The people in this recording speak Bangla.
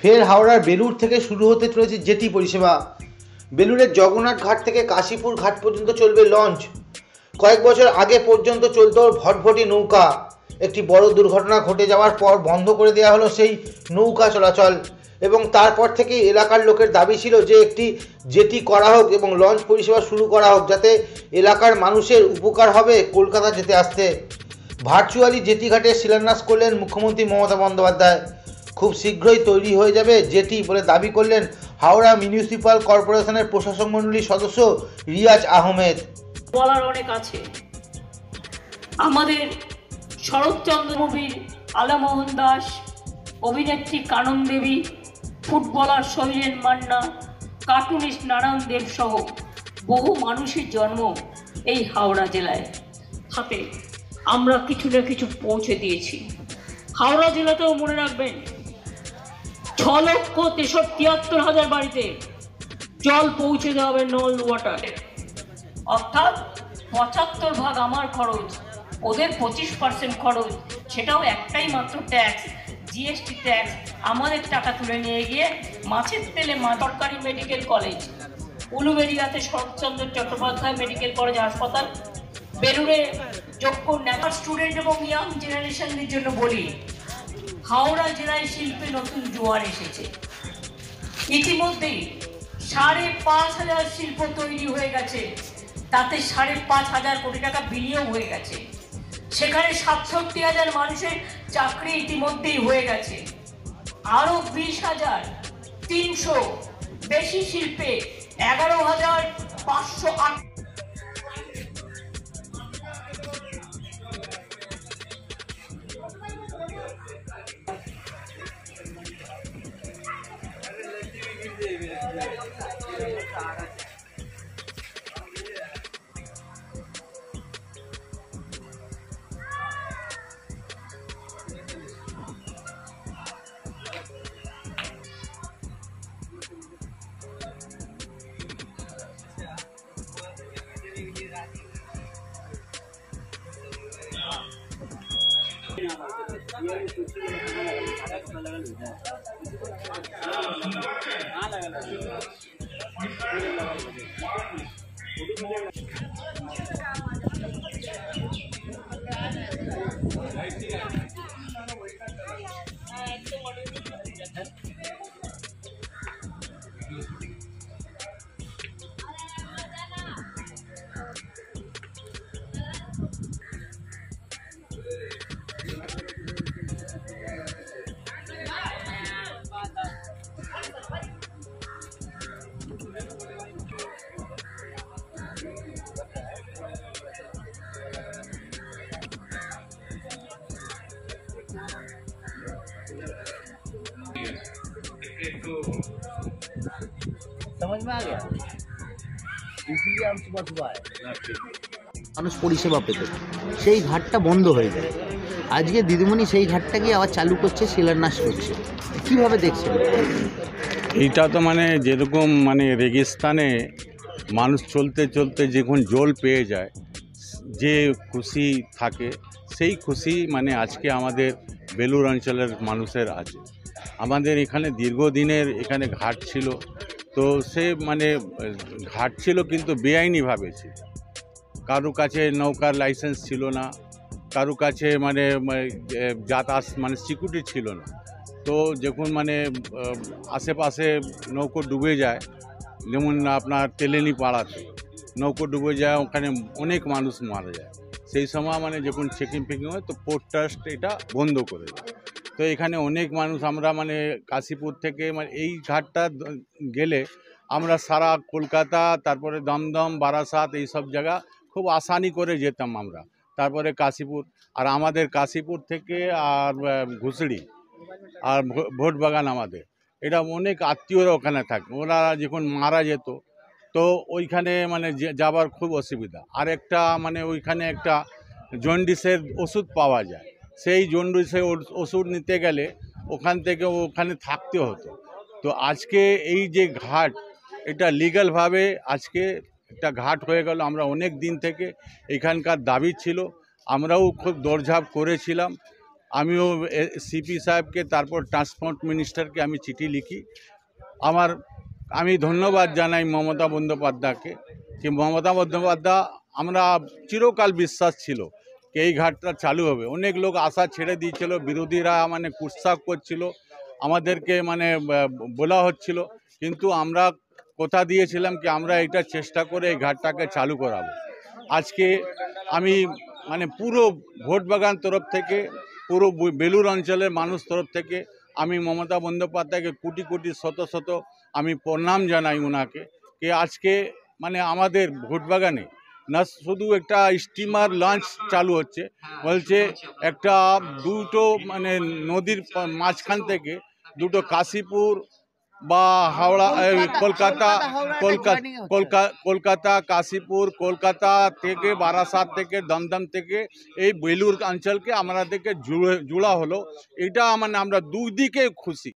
ফের হাওড়ার বেলুড় থেকে শুরু হতে চলেছে জেটি পরিষেবা। বেলুড়ের জগন্নাথ ঘাট থেকে কাশীপুর ঘাট পর্যন্ত চলবে লঞ্চ। কয়েক বছর আগে পর্যন্ত চলত ভটভটি নৌকা। একটি বড় দুর্ঘটনা ঘটে যাওয়ার পর বন্ধ করে দেওয়া হলো সেই নৌকা চলাচল, এবং তারপর থেকে এলাকার লোকের দাবি ছিল যে একটি জেটি করা হোক এবং লঞ্চ পরিষেবা শুরু করা হোক, যাতে এলাকার মানুষের উপকার হবে কলকাতা যেতে আসতে। ভার্চুয়ালি জেটি ঘাটের শিলান্যাস করলেন মুখ্যমন্ত্রী মমতা বন্দ্যোপাধ্যায়। খুব শীঘ্রই তৈরি হয়ে যাবে জেটি বলে দাবি করলেন হাওড়া মিউনিসিপ্যাল কর্পোরেশনের প্রশাসক মণ্ডলীর সদস্য রিয়াজ আহমেদ। বলার অনেক আছে। আমাদের শরৎচন্দ্র মুভির আলামোহন দাস, অভিনেত্রী কানন দেবী, ফুটবলার শৈলেন মান্না, কার্টুনিস্ট নারায়ণ দেব সহ বহু মানুষের জন্ম এই হাওড়া জেলায়। হাতে আমরা কিছু না কিছু পৌঁছে দিয়েছি। হাওড়া জেলাতেও মনে রাখবেন 6,73,000 বাড়িতে জল পৌঁছে দেওয়া হবে, নল ওয়াটার। অর্থাৎ 75% আমার খরচ, ওদের 25% খরচ, সেটাও একটাই মাত্র ট্যাক্স, জিএসটি ট্যাক্স। আমাদের টাকা তুলে নিয়ে গিয়ে মাছের তেলে সরকারি মেডিকেল কলেজ, উলুবেড়িয়াতে শরৎচন্দ্র চট্টোপাধ্যায় মেডিকেল কলেজ হাসপাতাল, বেলুড়ে যোগ্য নেপার স্টুডেন্ট এবং ইয়াং জেনারেশনদের জন্য বলি, হাওড়া জেলায় শিল্পে নতুন জোয়ার এসেছে। ইতিমধ্যেই 5,500 শিল্প তৈরি হয়ে গেছে, তাতে 5,500 কোটি টাকা বিনিয়োগ হয়ে গেছে। সেখানে 67,000 মানুষের চাকরি ইতিমধ্যেই হয়ে গেছে। আরো 20,300 বেশি শিল্পে 11,508। समझ में आ गया, इसलिए हम सुबह सुबह आए। মানুষ পরিষেবা পেত, সেই ঘাটটা বন্ধ হয়ে যায়। আজকে দিদিমণি সেই ঘাটটাকে আবার চালু করছে, শিলান্যাস করছে। কিভাবে দেখছেন এইটা? তো মানে যেরকম মানে রেগিস্তানে মানুষ চলতে চলতে যখন জল পেয়ে যায়, যে খুশি থাকে, সেই খুশি মানে আজকে আমাদের বেলুড় অঞ্চলের মানুষের আছে। আমাদের এখানে দীর্ঘদিনের এখানে ঘাট ছিল, তো সে মানে ঘাট ছিল কিন্তু বেআইনিভাবে ছিল। কারো কাছে নৌকার লাইসেন্স ছিল না, কারো কাছে মানে যাতায়াত মানে সিকিউরিটি ছিল না। তো যখন মানে আশেপাশে নৌকো ডুবে যায়, যেমন আপনার তেলেনি পাড়াতে নৌকো ডুবে যায়, ওখানে অনেক মানুষ মারা যায়। সেই সময় মানে যখন চেকিং ফেকিং হয়, তো পোর্ট ট্রাস্ট এটা বন্ধ করে দেয়। তো এখানে অনেক মানুষ, আমরা মানে কাশীপুর থেকে মানে এই ঘাটটা গেলে আমরা সারা কলকাতা, তারপরে দমদম, বারাসাত, এইসব জায়গা খুব আসানি করে যেতাম আমরা। তারপরে কাশীপুর, আর আমাদের কাশীপুর থেকে আর ঘুষড়ি আর ভোটবাগান, আমাদের এটা অনেক আত্মীয়রা ওখানে থাকে। ওরা যখন মারা যেত, তো ওইখানে মানে যাবার খুব অসুবিধা। আর একটা মানে ওইখানে একটা জন্ডিসের ওষুধ পাওয়া যায়, সেই জন্ডিসের ওষুধ নিতে গেলে ওখান থেকে ওখানে থাকতে হতো। তো আজকে এই যে ঘাট, এটা লিগ্যালভাবে আজকে একটা ঘাট হয়ে গেল। আমরা অনেক দিন থেকে এখানকার দাবি ছিল, আমরাও খুব দৌড়ঝাঁপ করেছিলাম। আমিও সিপি সাহেবকে, তারপর ট্রান্সপোর্ট মিনিস্টারকে আমি চিঠি লিখি। আমি ধন্যবাদ জানাই মমতা বন্দ্যোপাধ্যায়কে, যে মমতা বন্দ্যোপাধ্যায় আমরা চিরকাল বিশ্বাস ছিল যে এই ঘাটটা চালু হবে। অনেক লোক আশা ছেড়ে দিয়েছিল, বিরোধীরা মানে কুৎসা করছিল, আমাদেরকে মানে বলা হচ্ছিল, কিন্তু আমরা কথা দিয়েছিলাম কি আমরা এটা চেষ্টা করে এই ঘাটটাকে চালু করাবো। আজকে আমি মানে পুরো ভোটবাগান তরফ থেকে, পুরো বেলুর অঞ্চলের মানুষ তরফ থেকে আমি মমতা বন্দ্যোপাধ্যায়কে কোটি কোটি শত শত আমি প্রণাম জানাই ওনাকে, যে আজকে মানে আমাদের ভোটবাগানে না শুধু একটা স্টিমার লঞ্চ চালু হচ্ছে, বলছে একটা দুটো মানে নদীর মাঝখান থেকে দুটো কাশীপুর বা হাওড়া, কলকাতা কাশীপুর, কলকাতা থেকে বারাসাত থেকে দমদম থেকে এই বেলুর অঞ্চলকে আমাদেরকে জোড়া হলো। এটা মানে আমরা দুই দিকে খুশি।